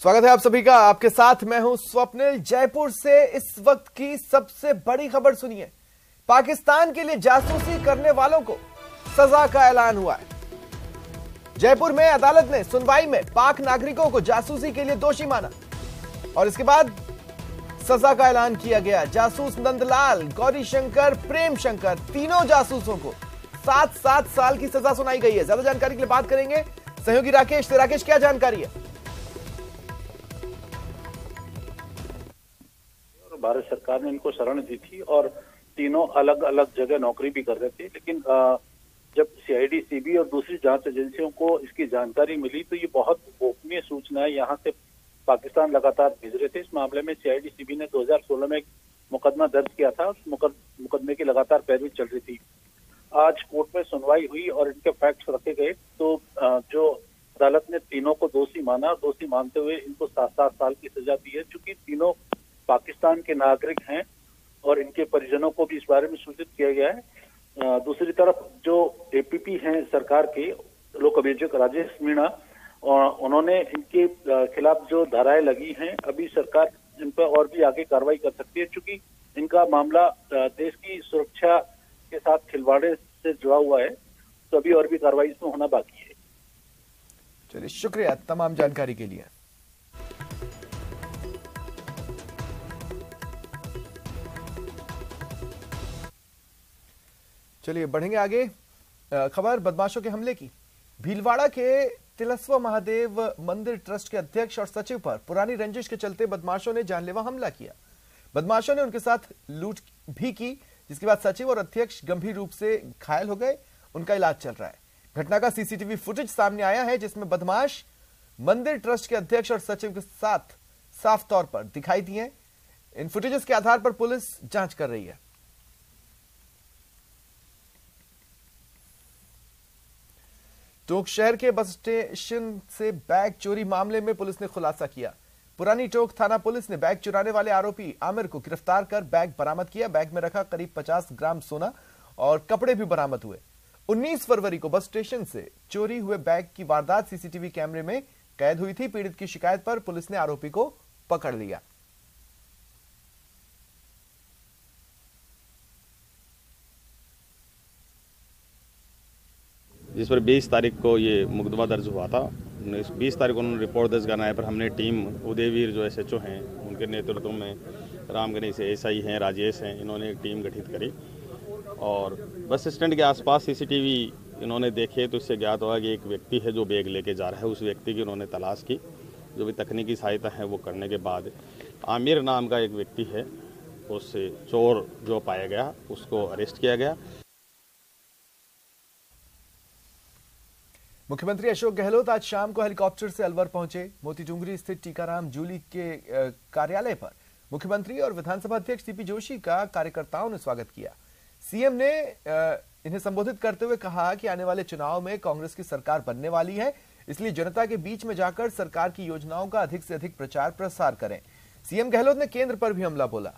स्वागत है आप सभी का। आपके साथ मैं हूं स्वप्निल। जयपुर से इस वक्त की सबसे बड़ी खबर सुनिए। पाकिस्तान के लिए जासूसी करने वालों को सजा का ऐलान हुआ है। जयपुर में अदालत ने सुनवाई में पाक नागरिकों को जासूसी के लिए दोषी माना और इसके बाद सजा का ऐलान किया गया। जासूस नंदलाल, गौरी शंकर, प्रेम शंकर, तीनों जासूसों को 7-7 साल की सजा सुनाई गई है। ज्यादा जानकारी के लिए बात करेंगे सहयोगी राकेश से। राकेश, क्या जानकारी है? भारत सरकार ने इनको शरण दी थी और तीनों अलग अलग जगह नौकरी भी कर रहे थे, लेकिन जब सीआईडी, सीबी और दूसरी जांच एजेंसियों को इसकी जानकारी मिली तो ये बहुत गोपनीय सूचनाएं यहाँ से पाकिस्तान लगातार भेज रहे थे। इस मामले में सीआईडी, सीबी ने 2016 में एक मुकदमा दर्ज किया था। उस मुकदमे की लगातार पैरवी चल रही थी। आज कोर्ट में सुनवाई हुई और इनके फैक्ट्स रखे गए तो जो अदालत ने तीनों को दोषी माना। दोषी मानते हुए इनको 7-7 साल की सजा दी है। चूंकि तीनों पाकिस्तान के नागरिक हैं और इनके परिजनों को भी इस बारे में सूचित किया गया है। दूसरी तरफ जो एपीपी हैं सरकार के लोक अभियोजक राजेश मीणा, और उन्होंने इनके खिलाफ जो धाराएं लगी हैं, अभी सरकार इन पर और भी आगे कार्रवाई कर सकती है। चूंकि इनका मामला देश की सुरक्षा के साथ खिलवाड़े से जुड़ा हुआ है तो अभी और भी कार्रवाई इसमें होना बाकी है। चलिए, शुक्रिया तमाम जानकारी के लिए। चलिए बढ़ेंगे आगे। खबर बदमाशों के हमले की। भीलवाड़ा के तिलस्वा महादेव मंदिर ट्रस्ट के अध्यक्ष और सचिव पर पुरानी रंजिश के चलते बदमाशों ने जानलेवा हमला किया। बदमाशों ने उनके साथ लूट भी की, जिसके बाद सचिव और अध्यक्ष गंभीर रूप से घायल हो गए। उनका इलाज चल रहा है। घटना का सीसीटीवी फुटेज सामने आया है, जिसमें बदमाश मंदिर ट्रस्ट के अध्यक्ष और सचिव के साथ साफ तौर पर दिखाई दिए। इन फुटेजेस के आधार पर पुलिस जांच कर रही है। टोंक शहर के बस स्टेशन से बैग चोरी मामले में पुलिस ने खुलासा किया। पुरानी टोंक थाना पुलिस ने बैग चुराने वाले आरोपी आमिर को गिरफ्तार कर बैग बरामद किया। बैग में रखा करीब 50 ग्राम सोना और कपड़े भी बरामद हुए। 19 फरवरी को बस स्टेशन से चोरी हुए बैग की वारदात सीसीटीवी कैमरे में कैद हुई थी। पीड़ित की शिकायत पर पुलिस ने आरोपी को पकड़ लिया। जिस पर 20 तारीख को ये मुकदमा दर्ज हुआ था। 20 तारीख को उन्होंने रिपोर्ट दर्ज कराने पर हमने टीम उदयवीर जो एसएचओ हैं उनके नेतृत्व में, रामगढ़ी से एसआई हैं, राजेश हैं, इन्होंने एक टीम गठित करी और बस स्टैंड के आसपास सीसीटीवी इन्होंने देखे तो इससे ज्ञात हुआ कि एक व्यक्ति है जो बैग लेके जा रहा है। उस व्यक्ति की उन्होंने तलाश की। जो भी तकनीकी सहायता है वो करने के बाद आमिर नाम का एक व्यक्ति है, उससे चोर जो पाया गया उसको अरेस्ट किया गया। मुख्यमंत्री अशोक गहलोत आज शाम को हेलीकॉप्टर से अलवर पहुंचे। मोतीडूंगरी स्थित टीकाराम जूली के कार्यालय पर मुख्यमंत्री और विधानसभा अध्यक्ष सीपी जोशी का कार्यकर्ताओं ने स्वागत किया। सीएम ने इन्हें संबोधित करते हुए कहा कि आने वाले चुनाव में कांग्रेस की सरकार बनने वाली है, इसलिए जनता के बीच में जाकर सरकार की योजनाओं का अधिक से अधिक प्रचार प्रसार करें। सीएम गहलोत ने केंद्र पर भी हमला बोला।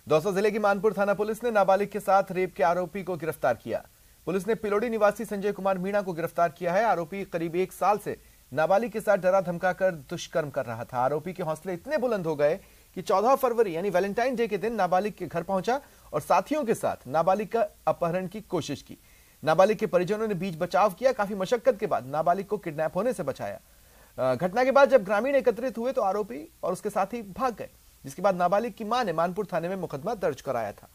दौसा जिले की मानपुर थाना पुलिस ने नाबालिग के साथ रेप के आरोपी को गिरफ्तार किया। पुलिस ने पिलोड़ी निवासी संजय कुमार मीणा को गिरफ्तार किया है। आरोपी करीब 1 साल से नाबालिग के साथ डरा धमकाकर दुष्कर्म कर रहा था। आरोपी के हौसले इतने बुलंद हो गए कि 14 फरवरी यानी वैलेंटाइन डे के दिन नाबालिग के घर पहुंचा और साथियों के साथ नाबालिग का अपहरण की कोशिश की। नाबालिग के परिजनों ने बीच बचाव किया। काफी मशक्कत के बाद नाबालिग को किडनैप होने से बचाया। घटना के बाद जब ग्रामीण एकत्रित हुए तो आरोपी और उसके साथी भाग गए, जिसके बाद नाबालिग की मां ने मानपुर थाने में मुकदमा दर्ज कराया था।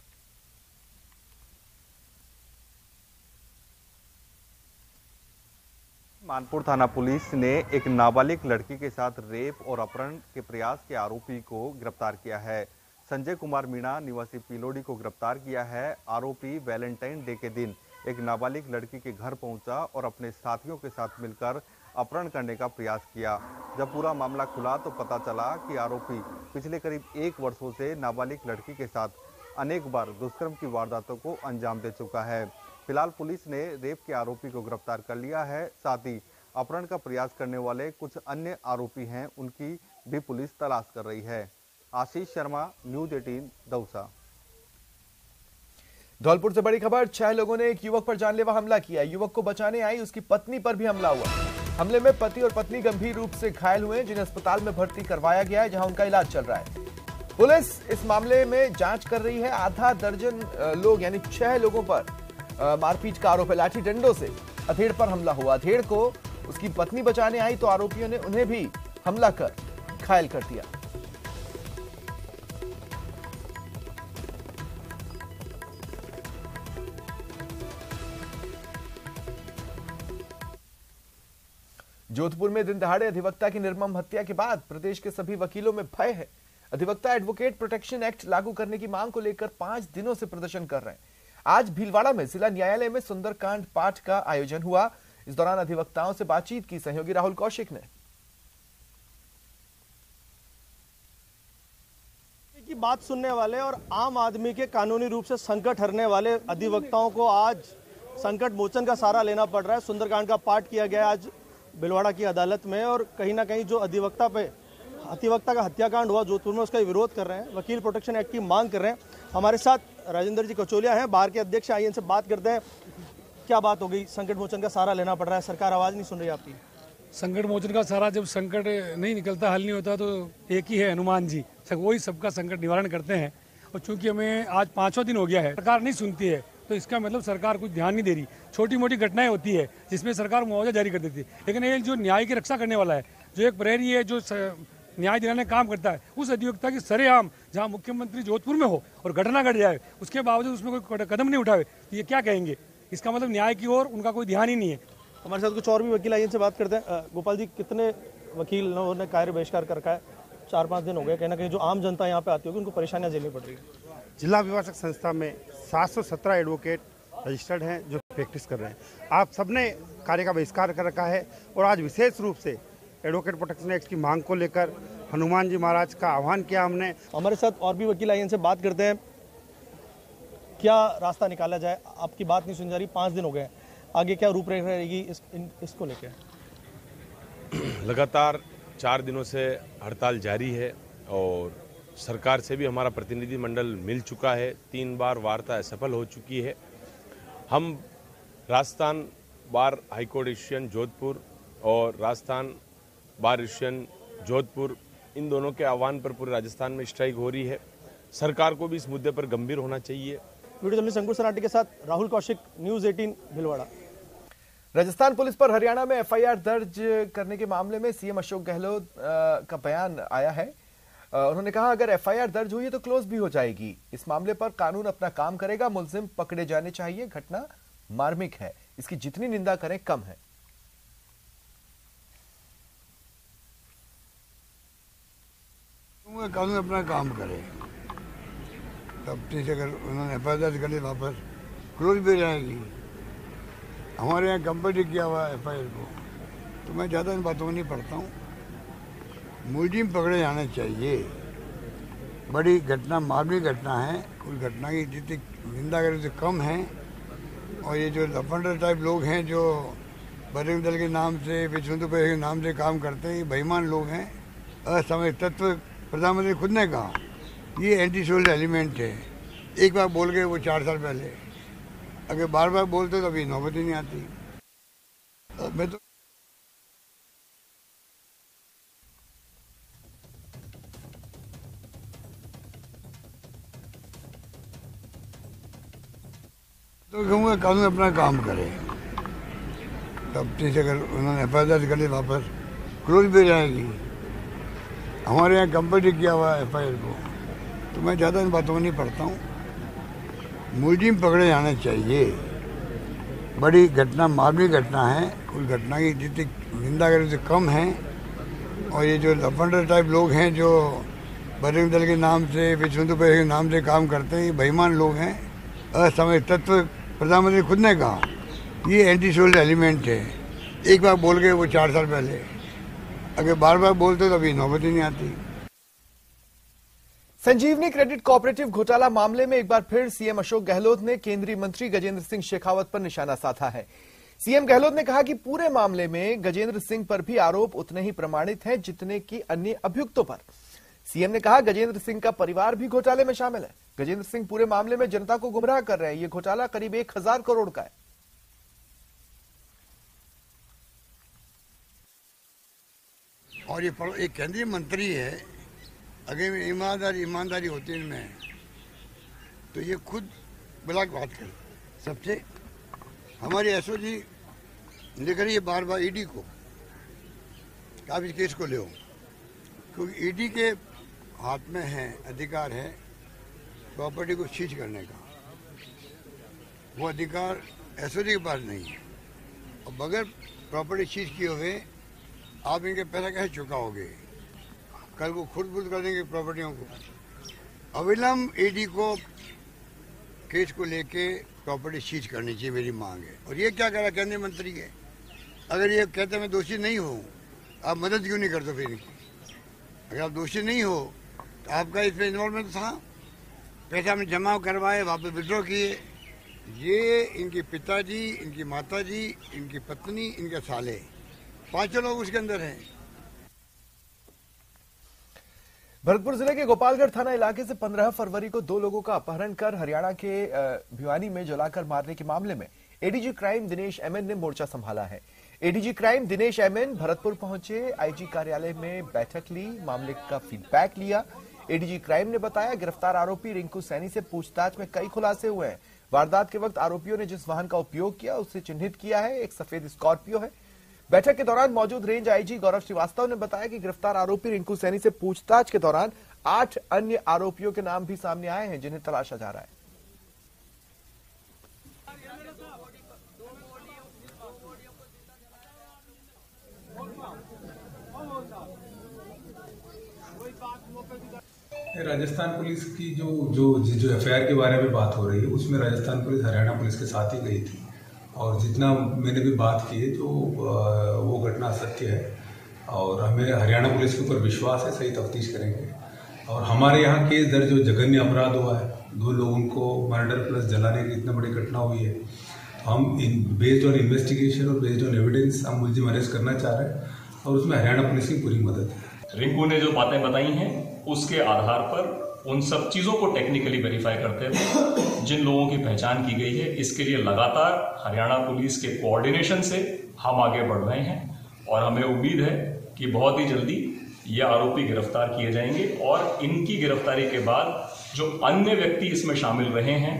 मानपुर थाना पुलिस ने एक नाबालिग लड़की के साथ रेप और अपहरण के प्रयास के आरोपी को गिरफ्तार किया है। संजय कुमार मीणा निवासी पिलोड़ी को गिरफ्तार किया है। आरोपी वैलेंटाइन डे के दिन एक नाबालिग लड़की के घर पहुंचा और अपने साथियों के साथ मिलकर अपहरण करने का प्रयास किया। जब पूरा मामला खुला तो पता चला कि आरोपी पिछले करीब 1 वर्षों से नाबालिग लड़की के साथ अनेक बार दुष्कर्म की वारदातों को अंजाम दे चुका है। फिलहाल पुलिस ने रेप के आरोपी को गिरफ्तार कर लिया है। साथ ही अपहरण का प्रयास करने वाले कुछ अन्य आरोपी हैं, उनकी भी पुलिस तलाश कर रही है। आशीष शर्मा, न्यूज 18 दौसा। धौलपुर से बड़ी खबर, 6 लोगों ने एक युवक पर जानलेवा हमला किया। युवक को बचाने आई उसकी पत्नी पर भी हमला हुआ। हमले में पति और पत्नी गंभीर रूप से घायल हुए, जिन्हें अस्पताल में भर्ती करवाया गया है, जहां उनका इलाज चल रहा है। पुलिस इस मामले में जांच कर रही है। आधा दर्जन लोग यानी 6 लोगों पर मारपीट का आरोप है। लाठी डंडों से अधेड़ पर हमला हुआ। अधेड़ को उसकी पत्नी बचाने आई तो आरोपियों ने उन्हें भी हमला कर घायल कर दिया। जोधपुर में दिन दहाड़े अधिवक्ता की निर्मम हत्या के बाद प्रदेश के सभी वकीलों में भय है। अधिवक्ता एडवोकेट प्रोटेक्शन एक्ट लागू करने की मांग को लेकर 5 दिनों से प्रदर्शन कर रहे हैं। आज भीलवाड़ा में जिला न्यायालय में सुंदरकांड पाठ का आयोजन हुआ। इस दौरान अधिवक्ताओं से बातचीत की सहयोगी राहुल कौशिक ने। की बात सुनने वाले और आम आदमी के कानूनी रूप से संकट हरने वाले अधिवक्ताओं को आज संकट मोचन का सहारा लेना पड़ रहा है। सुंदरकांड का पाठ किया गया आज भीलवाड़ा की अदालत में और कहीं ना कहीं जो अधिवक्ता का हत्याकांड हुआ जोधपुर में, उसका विरोध कर रहे हैं। वकील प्रोटेक्शन एक्ट की मांग कर रहे हैं। हमारे साथ राजेंद्र जी कचोलिया हैं, बार के अध्यक्ष, आइए इनसे बात करते हैं। क्या बात हो गई, संकट मोचन का सहारा लेना पड़ रहा है, सरकार आवाज नहीं सुन रही आपकी? संकट मोचन का सहारा, जब संकट नहीं निकलता, हल नहीं होता, तो एक ही है, हनुमान जी। वही सबका संकट निवारण करते हैं। और चूंकि हमें आज 5वां दिन हो गया है, सरकार नहीं सुनती है, तो इसका मतलब सरकार कुछ ध्यान नहीं दे रही। छोटी मोटी घटनाएं होती है जिसमें सरकार मुआवजा जारी कर देती है, लेकिन ये जो न्याय की रक्षा करने वाला है, जो एक प्रहरी है, जो न्याय दिलाने काम करता है, उस अधिवक्ता की सरेआम जहां मुख्यमंत्री जोधपुर में हो और घटना घट जाए, उसके बावजूद उसमें कोई कदम नहीं उठावे, तो ये क्या कहेंगे? इसका मतलब न्याय की ओर उनका कोई ध्यान ही नहीं है। हमारे साथ कुछ और भी वकील, आइए इनसे बात करते हैं। गोपाल जी, कितने वकील ने कार्य बहिष्कार कर रखा है? 4-5 दिन हो गए। कहीं ना कहीं जो आम जनता यहाँ पे आती होगी, उनको परेशानियां झेलनी पड़ रही है। जिला अभिभाषक संस्था में 717 एडवोकेट रजिस्टर्ड हैं जो प्रैक्टिस कर रहे हैं। आप सबने कार्य का बहिष्कार कर रखा है और आज विशेष रूप से एडवोकेट प्रोटेक्शन एक्ट की मांग को लेकर हनुमान जी महाराज का आह्वान किया हमने। हमारे साथ और भी वकील, आइए इनसे बात करते हैं। क्या रास्ता निकाला जाए? आपकी बात नहीं सुनी जा रही, 5 दिन हो गए, आगे क्या रूपरेखा रहेगी इसको लेकर? लगातार 4 दिनों से हड़ताल जारी है और सरकार से भी हमारा प्रतिनिधि मंडल मिल चुका है। 3 बार वार्ता असफल हो चुकी है। हम राजस्थान बार हाईकोर्ट एशियन जोधपुर और राजस्थान बार एशियन जोधपुर, इन दोनों के आह्वान पर पूरे राजस्थान में स्ट्राइक हो रही है। सरकार को भी इस मुद्दे पर गंभीर होना चाहिए। वीडियो जर्नलिस्ट अंकुर सनाटी के साथ राहुल कौशिक, न्यूज 18 भीलवाड़ा। राजस्थान पुलिस पर हरियाणा में एफआईआर दर्ज करने के मामले में सीएम अशोक गहलोत का बयान आया है। उन्होंने कहा, अगर एफआईआर दर्ज हुई है तो क्लोज भी हो जाएगी। इस मामले पर कानून अपना काम करेगा। मुलजिम पकड़े जाने चाहिए। घटना मार्मिक है, इसकी जितनी निंदा करें कम है। कानून अपना काम करे, तब ठीक है। अगर उन्होंने एफआईआर दर्ज कर ली, वापस क्लोज भी जाएगी। हमारे यहाँ कंपनी किया हुआ है एफआईआर को, तो मैं ज़्यादा इन बातों में नहीं पढ़ता हूँ। मुलजिम पकड़े जाने चाहिए। बड़ी घटना, मार्मिक घटना है। उस घटना की जितनी निंदा करें तो कम है। और ये जो लफंडर टाइप लोग हैं, जो बजरंग दल के नाम से, विश्व हिंदू परिषद के नाम से काम करते हैं, ये बेईमान लोग हैं, असामरिक तत्व। प्रधानमंत्री खुद ने कहा ये एंटी सोशल एलिमेंट है। एक बार बोल गए वो 4 साल पहले, अगर बार बार बोलते तो अभी नौबत ही नहीं आती। मैं तो कहूँगा कानून अपना काम करे, तब ठीक है। अगर उन्होंने एफआईआर दर्ज कर ली, वापस क्लोज भी जाएगी। हमारे यहाँ कंपनी किया हुआ है एफआईआर को, तो मैं ज़्यादा इन बातों में नहीं पढ़ता हूँ। मुलजिम पकड़े जाने चाहिए। बड़ी घटना, मार्मिक घटना है। उस घटना की जितनी निंदा करें तो कम है। और ये जो लफंडर टाइप लोग हैं, जो बजरंग दल के नाम से, विश्व हिंदू परिषद के नाम से काम करते हैं, ये बेईमान लोग हैं, असामरिक तत्व। प्रधानमंत्री खुद ने कहा ये एंटी सोशल एलिमेंट है। एक बार बोल गए वो 4 साल पहले, अगर बार बार बोलते तो अभी नौबत ही नहीं आती। संजीवनी क्रेडिट कोऑपरेटिव घोटाला मामले में एक बार फिर सीएम अशोक गहलोत ने केंद्रीय मंत्री गजेंद्र सिंह शेखावत पर निशाना साधा है। सीएम गहलोत ने कहा कि पूरे मामले में गजेंद्र सिंह पर भी आरोप उतने ही प्रमाणित हैं जितने कि अन्य अभियुक्तों पर। सीएम ने कहा गजेंद्र सिंह का परिवार भी घोटाले में शामिल है। गजेंद्र सिंह पूरे मामले में जनता को गुमराह कर रहे हैं। ये घोटाला करीब 1000 करोड़ का है। और ये एक केंद्रीय मंत्री है, अगर ईमानदारी होती है इनमें तो ये खुद बुला के बात करे सबसे। हमारी एसओजी लिख रही है बार बार ईडी को, आप इस केस को ले, क्योंकि ईडी के हाथ में है, अधिकार है प्रॉपर्टी को सीज करने का, वो अधिकार एसओजी के पास नहीं है। और बगैर प्रॉपर्टी सीज किए हुए आप इनके पैसा कैसे चुकाओगे? कल को खुद बुद कर देंगे प्रॉपर्टियों को। अविलंब ईडी को केस को लेके प्रॉपर्टी सीज करनी चाहिए, मेरी मांग है। और ये क्या कह रहा केंद्रीय मंत्री है, अगर ये कहते मैं दोषी नहीं हूँ, आप मदद क्यों नहीं करते फिर इनकी? अगर आप दोषी नहीं हो तो आपका इसमें इन्वॉल्वमेंट था, पैसा हमने जमा करवाए, वापस विड्रॉ किए। ये इनके पिताजी, इनकी माताजी, इनकी पत्नी, इनके साले, 5 लोग उसके अंदर हैं। भरतपुर जिले के गोपालगढ़ थाना इलाके से 15 फरवरी को 2 लोगों का अपहरण कर हरियाणा के भिवानी में जलाकर मारने के मामले में एडीजी क्राइम दिनेश एमएन ने मोर्चा संभाला है। ADG crime Dinesh MN Bharatpur पहुंचे, आईजी कार्यालय में बैठक ली, मामले का फीडबैक लिया। एडीजी क्राइम ने बताया गिरफ्तार आरोपी रिंकू सैनी से पूछताछ में कई खुलासे हुए हैं। वारदात के वक्त आरोपियों ने जिस वाहन का उपयोग किया उसे चिन्हित किया है, एक सफेद स्कॉर्पियो है। बैठक के दौरान मौजूद रेंज आईजी गौरव श्रीवास्तव ने बताया कि गिरफ्तार आरोपी रिंकू सैनी से पूछताछ के दौरान 8 अन्य आरोपियों के नाम भी सामने आए हैं जिन्हें तलाशा जा रहा है। राजस्थान पुलिस की जो एफआईआर के बारे में बात हो रही है उसमें राजस्थान पुलिस हरियाणा पुलिस के साथ ही गई थी और जितना मैंने भी बात की है जो वो घटना सत्य है और हमें हरियाणा पुलिस के ऊपर विश्वास है, सही तफ्तीश करेंगे। और हमारे यहाँ केस दर्ज जो जघन्य अपराध हुआ है, 2 लोगों को मर्डर प्लस जलाने की इतना बड़ी घटना हुई है, हम बेस्ड ऑन इन्वेस्टिगेशन और बेस्ड ऑन एविडेंस हम मुलजिम अरेस्ट करना चाह रहे हैं और उसमें हरियाणा पुलिस की पूरी मदद है। रिंकू ने जो बातें बताई हैं उसके आधार पर उन सब चीज़ों को टेक्निकली वेरीफाई करते हुए जिन लोगों की पहचान की गई है, इसके लिए लगातार हरियाणा पुलिस के कोऑर्डिनेशन से हम आगे बढ़ रहे हैं और हमें उम्मीद है कि बहुत ही जल्दी ये आरोपी गिरफ्तार किए जाएंगे और इनकी गिरफ्तारी के बाद जो अन्य व्यक्ति इसमें शामिल रहे हैं,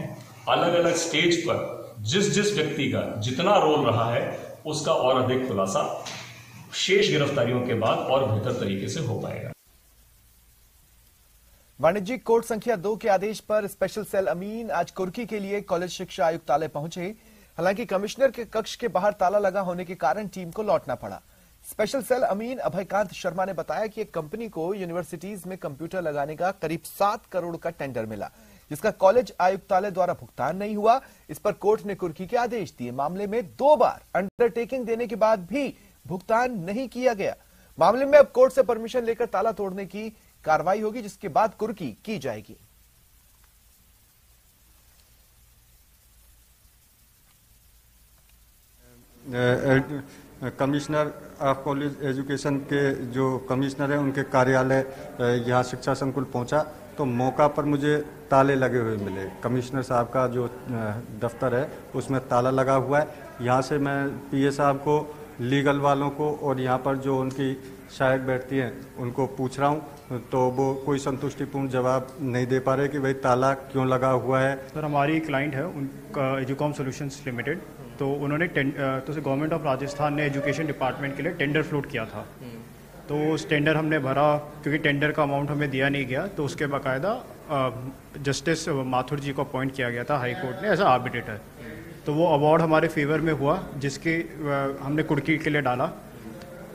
अलग अलग स्टेज पर जिस व्यक्ति का जितना रोल रहा है उसका और अधिक खुलासा शेष गिरफ्तारियों के बाद और बेहतर तरीके से हो पाएगा। वाणिज्यिक कोर्ट संख्या 2 के आदेश पर स्पेशल सेल अमीन आज कुर्की के लिए कॉलेज शिक्षा आयुक्तालय पहुंचे। हालांकि कमिश्नर के कक्ष के बाहर ताला लगा होने के कारण टीम को लौटना पड़ा। स्पेशल सेल अमीन अभयकांत शर्मा ने बताया कि एक कंपनी को यूनिवर्सिटीज में कंप्यूटर लगाने का करीब 7 करोड़ का टेंडर मिला, जिसका कॉलेज आयुक्तालय द्वारा भुगतान नहीं हुआ। इस पर कोर्ट ने कुर्की के आदेश दिए। मामले में 2 बार अंडरटेकिंग देने के बाद भी भुगतान नहीं किया गया। मामले में अब कोर्ट से परमिशन लेकर ताला तोड़ने की कार्रवाई होगी, जिसके बाद कुर्की की जाएगी। कमिश्नर ऑफ कॉलेज एजुकेशन के जो कमिश्नर हैं उनके कार्यालय यहाँ शिक्षा संकुल पहुंचा तो मौका पर मुझे ताले लगे हुए मिले। कमिश्नर साहब का जो दफ्तर है उसमें ताला लगा हुआ है। यहाँ से मैं पीए साहब को, लीगल वालों को और यहाँ पर जो उनकी सहायक बैठती हैं उनको पूछ रहा हूँ तो वो कोई संतुष्टिपूर्ण जवाब नहीं दे पा रहे कि भाई ताला क्यों लगा हुआ है। सर हमारी क्लाइंट है उनका एजुकॉम सॉल्यूशंस लिमिटेड, तो उन्होंने तो गवर्नमेंट ऑफ राजस्थान ने एजुकेशन डिपार्टमेंट के लिए टेंडर फ्लोट किया था। तो उस टेंडर हमने भरा, क्योंकि टेंडर का अमाउंट हमें दिया नहीं गया तो उसके बाकायदा जस्टिस माथुर जी को अपॉइंट किया गया था हाई कोर्ट ने एज अ आर्बिट्रेटर। तो वो अवार्ड हमारे फेवर में हुआ, जिसके हमने कुर्की के लिए डाला।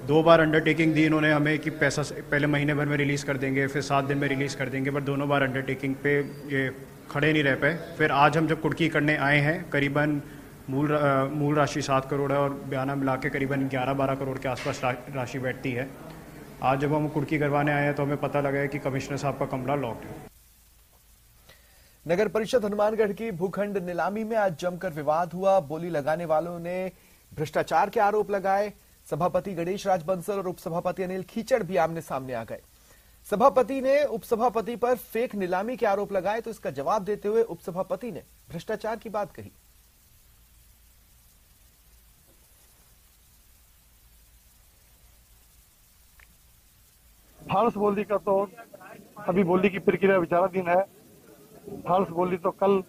2 बार अंडरटेकिंग दी इन्होंने हमें कि पैसा पहले महीने भर में रिलीज़ कर देंगे, फिर 7 दिन में रिलीज़ कर देंगे, पर दोनों बार अंडरटेकिंग पे ये खड़े नहीं रह पाए। फिर आज हम जब कुर्की करने आए हैं, करीबन मूल राशि 7 करोड़ है और बयाना मिला के करीबन 11-12 करोड़ के आसपास राशि बैठती है। आज जब हम कुर्की करवाने आए हैं तो हमें पता लगा है कि कमिश्नर साहब का कमरा लॉक्ड है। नगर परिषद हनुमानगढ़ की भूखंड नीलामी में आज जमकर विवाद हुआ। बोली लगाने वालों ने भ्रष्टाचार के आरोप लगाए। सभापति गणेश राज बंसल और उपसभापति अनिल खीचड़ भी आमने सामने आ गए। सभापति ने उपसभापति पर फेक नीलामी के आरोप लगाए तो इसका जवाब देते हुए उपसभापति ने भ्रष्टाचार की बात कही। फांस बोली का तो अभी बोली की प्रक्रिया विचाराधीन है। फांस बोली तो कल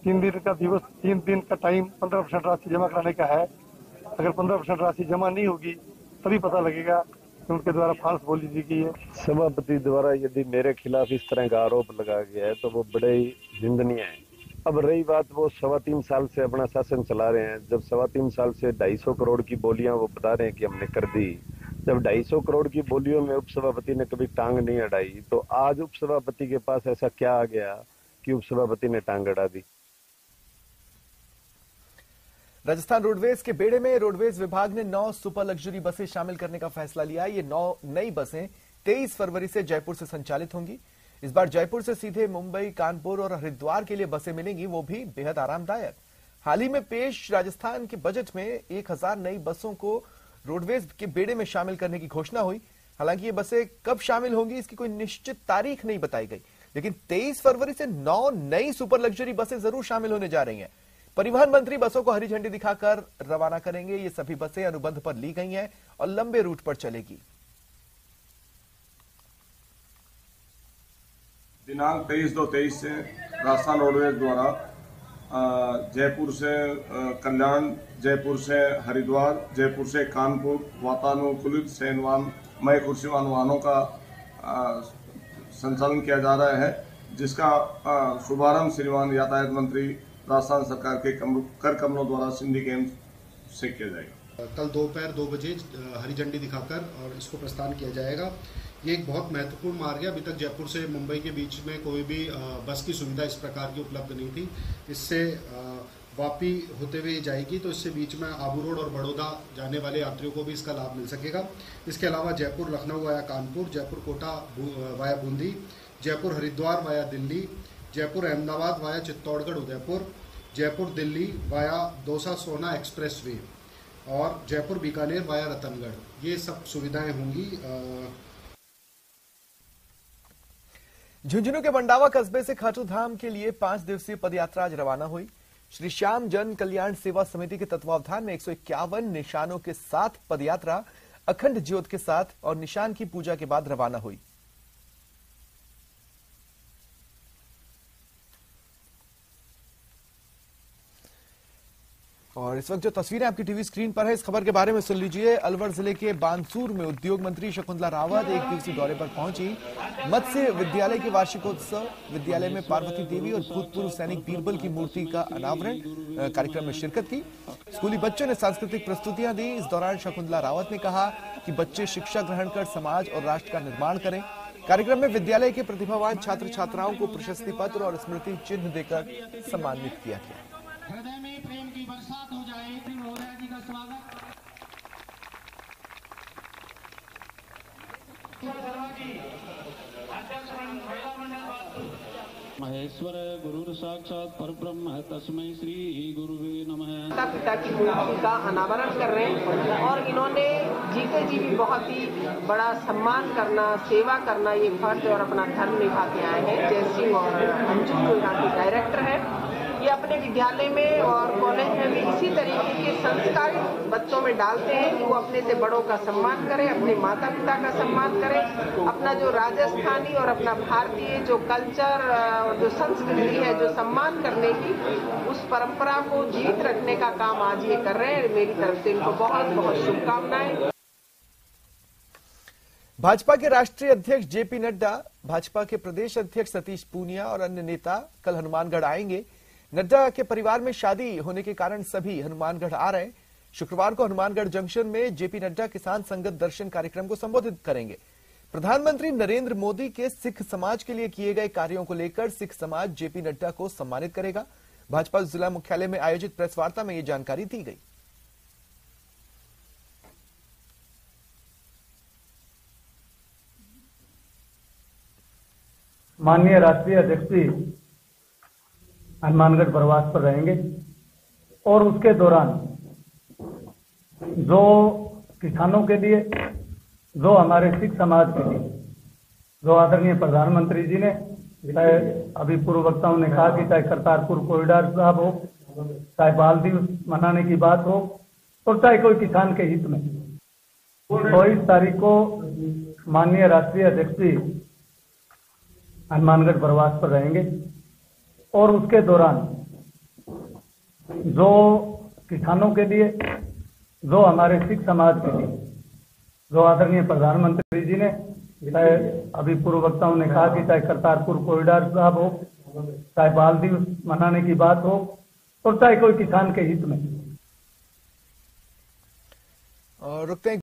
3 दिन का दिवस, 3 दिन का टाइम 15% राशि जमा कराने का है। अगर 15% राशि जमा नहीं होगी तभी पता लगेगा कि उनके द्वारा फांस बोली दी गई है। सभापति द्वारा यदि मेरे खिलाफ इस तरह का आरोप लगाया गया है तो वो बड़े ही निंदनीय है। अब रही बात, वो 3.25 साल से अपना शासन चला रहे हैं। जब 3.25 साल से 250 करोड़ की बोलियां वो बता रहे हैं कि हमने कर दी, जब 250 करोड़ की बोलियों में उपसभापति ने कभी टांग नहीं अड़ाई, तो आज उपसभापति के पास ऐसा क्या आ गया कि उपसभापति ने टांग अड़ा दी। राजस्थान रोडवेज के बेड़े में रोडवेज विभाग ने 9 सुपर लग्जरी बसें शामिल करने का फैसला लिया। ये 9 नई बसें 23 फरवरी से जयपुर से संचालित होंगी। इस बार जयपुर से सीधे मुंबई, कानपुर और हरिद्वार के लिए बसें मिलेंगी, वो भी बेहद आरामदायक। हाल ही में पेश राजस्थान के बजट में 1000 नई बसों को रोडवेज के बेड़े में शामिल करने की घोषणा हुई। हालांकि ये बसें कब शामिल होंगी इसकी कोई निश्चित तारीख नहीं बताई गई, लेकिन 23 फरवरी से 9 नई सुपर लग्जरी बसें जरूर शामिल होने जा रही हैं। परिवहन मंत्री बसों को हरी झंडी दिखाकर रवाना करेंगे। ये सभी बसें अनुबंध पर ली गई हैं और लंबे रूट पर चलेगी। दिनांक 23/2/23 से राजस्थान रोडवेज द्वारा जयपुर से कल्याण, जयपुर से हरिद्वार, जयपुर से कानपुर वातानुकूलित शयनवानमय कुर्सीवान वाहनों का संचालन किया जा रहा है, जिसका शुभारंभ श्रीमान यातायात मंत्री राजस्थान सरकार के कर कमलों द्वारा सिंधी कैंप से किया जाएगा। कल दोपहर 2 बजे हरी झंडी दिखाकर और इसको प्रस्थान किया जाएगा। ये एक बहुत महत्वपूर्ण मार्ग है। अभी तक जयपुर से मुंबई के बीच में कोई भी बस की सुविधा इस प्रकार की उपलब्ध नहीं थी। इससे वापी होते हुए जाएगी, तो इससे बीच में आबू रोड और बड़ौदा जाने वाले यात्रियों को भी इसका लाभ मिल सकेगा। इसके अलावा Jaipur Lucknow via Kanpur, Jaipur Kota via Bundi, Jaipur Haridwar via Delhi, Jaipur Ahmedabad via Chittorgarh Udaipur, Jaipur Delhi via Dausa Sohna express way और जयपुर बीकानेर वाया रतनगढ़, ये सब सुविधाएं होंगी। झुंझुनू के मंडावा कस्बे से खाटू धाम के लिए 5 दिवसीय पदयात्रा आज रवाना हुई। श्री श्याम जन कल्याण सेवा समिति के तत्वावधान में 151 निशानों के साथ पदयात्रा अखंड ज्योत के साथ और निशान की पूजा के बाद रवाना हुई। और इस वक्त जो तस्वीरें आपकी टीवी स्क्रीन पर है, इस खबर के बारे में सुन लीजिए। अलवर जिले के बानसूर में उद्योग मंत्री शकुंतला रावत एक दिवसीय दौरे पर पहुंची। मत्स्य विद्यालय के वार्षिकोत्सव, विद्यालय में पार्वती देवी और भूतपूर्व सैनिक बीरबल की मूर्ति का अनावरण कार्यक्रम में शिरकत की। स्कूली बच्चों ने सांस्कृतिक प्रस्तुतियां दी। इस दौरान शकुंतला रावत ने कहा कि बच्चे शिक्षा ग्रहण कर समाज और राष्ट्र का निर्माण करें। कार्यक्रम में विद्यालय के प्रतिभावान छात्र छात्राओं को प्रशस्ति पत्र और स्मृति चिन्ह देकर सम्मानित किया गया। हृदय में प्रेम की बरसात हो जाए। महोदय जी का स्वागत। महेश्वर गुरु साक्षात परब्रह्म तस्मै श्री गुरुवे नमः। पिता की मूर्ति का अनावरण कर रहे हैं और इन्होंने जीते जी भी बहुत ही बड़ा सम्मान करना, सेवा करना ये फर्ज और अपना धर्म निभा के आए हैं। जय सिंह और अंजुम जो यहाँ के डायरेक्टर है, ये अपने विद्यालय में और कॉलेज में भी इसी तरीके के संस्कार बच्चों में डालते हैं कि वो अपने से बड़ों का सम्मान करें, अपने माता पिता का सम्मान करें, अपना जो राजस्थानी और अपना भारतीय जो कल्चर और जो संस्कृति है, जो सम्मान करने की, उस परंपरा को जीवित रखने का काम आज ये कर रहे हैं। मेरी तरफ से इनको बहुत बहुत शुभकामनाएं। भाजपा के राष्ट्रीय अध्यक्ष जेपी नड्डा, भाजपा के प्रदेश अध्यक्ष सतीश पूनिया और अन्य नेता कल हनुमानगढ़ आएंगे। नड्डा के परिवार में शादी होने के कारण सभी हनुमानगढ़ आ रहे हैं। शुक्रवार को हनुमानगढ़ जंक्शन में जेपी नड्डा किसान संगत दर्शन कार्यक्रम को संबोधित करेंगे। प्रधानमंत्री नरेंद्र मोदी के सिख समाज के लिए किए गए कार्यों को लेकर सिख समाज जेपी नड्डा को सम्मानित करेगा। भाजपा जिला मुख्यालय में आयोजित प्रेस वार्ता में यह जानकारी दी गई। माननीय राष्ट्रीय अध्यक्ष जी हनुमानगढ़ प्रवास पर रहेंगे और उसके दौरान जो किसानों के लिए, जो हमारे सिख समाज के लिए जो आदरणीय प्रधानमंत्री जी ने, चाहे अभी पूर्व वक्ताओं ने कहा कि चाहे करतारपुर कॉरिडोर साहब हो, चाहे बाल दिवस मनाने की बात हो, और चाहे कोई किसान के हित में। 22 तारीख को माननीय राष्ट्रीय अध्यक्ष जी हनुमानगढ़ प्रवास पर रहेंगे और उसके दौरान जो किसानों के लिए, जो हमारे सिख समाज के लिए, जो आदरणीय प्रधानमंत्री जी ने, चाहे अभी पूर्व वक्ताओं ने कहा कि चाहे करतारपुर कॉरिडोर साहब हो, चाहे बाल दिवस मनाने की बात हो, और चाहे कोई किसान के हित में। रुकते हैं।